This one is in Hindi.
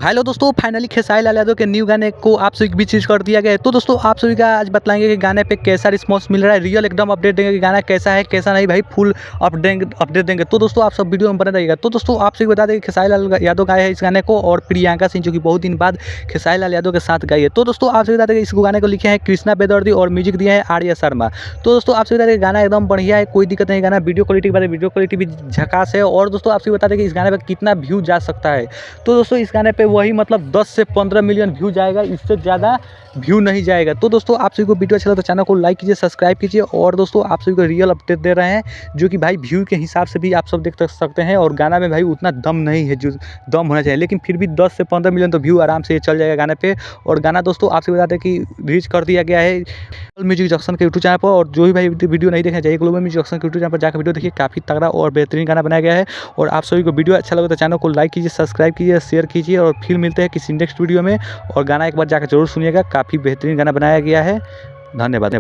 हेलो दोस्तों, फाइनली खेसारी लाल यादव के न्यू गाने को आप सभी के बीच रिलीज कर दिया गया है। तो दोस्तों आप सभी का आज बताएंगे कि गाने पे कैसा रिस्पांस मिल रहा है। रियल एकदम अपडेट देंगे कि गाना कैसा है कैसा नहीं, भाई फुल अपडेट देंगे। तो दोस्तों आप सब वीडियो में बने रहिएगा। तो दोस्तों आप सभी बता दें कि खेसारी लाल यादव गाए हैं इस गाने को, और प्रियंका सिंह जो कि बहुत दिन बाद खेसारी लाल यादव के साथ गाई है। तो दोस्तों आप सभी बता दें कि इस गाने को लिखे हैं कृष्णा बेदर्दी और म्यूजिक दिया है आर्या शर्मा। तो दोस्तों आप सभी बता दें कि गाना एकदम बढ़िया है, कोई दिक्कत नहीं। गाना वीडियो क्वालिटी के बारे में वीडियो क्वालिटी भी झकास है। और दोस्तों आप सभी बता दें कि इस गाने पर कितना व्यू जा सकता है। तो दोस्तों इस गाने पे वही मतलब 10 से 15 मिलियन व्यू जाएगा, इससे ज़्यादा व्यू नहीं जाएगा। तो दोस्तों आप सभी को वीडियो अच्छा लगा तो चैनल को लाइक कीजिए, सब्सक्राइब कीजिए। और दोस्तों आप सभी को रियल अपडेट दे रहे हैं जो कि भाई व्यू के हिसाब से भी आप सब देख सकते हैं। और गाना में भाई उतना दम नहीं है जो दम होना चाहिए, लेकिन फिर भी 10 से 15 मिलियन तो व्यू आराम से चल जाएगा गाने पे। और गाना दोस्तों आपसे बता दें कि रिलीज कर दिया गया है म्यूजिक जंक्शन के यूट्यूब चैनल पर। और जो भी भाई वीडियो नहीं देखना चाहिए, ग्लोबल म्यूजिक जंक्शन के यूट्यूब चैनल पर जाकर वीडियो देखिए, काफ़ी तगड़ा और बेहतरीन गाना बनाया गया है। और आप सभी को वीडियो अच्छा लगे तो चैनल को लाइक कीजिए, सब्सक्राइब कीजिए, शेयर कीजिए। और फिर मिलते हैं किसी नेक्स्ट वीडियो में। और गाना एक बार जाकर जरूर सुनिएगा, काफ़ी बेहतरीन गाना बनाया गया है। धन्यवाद।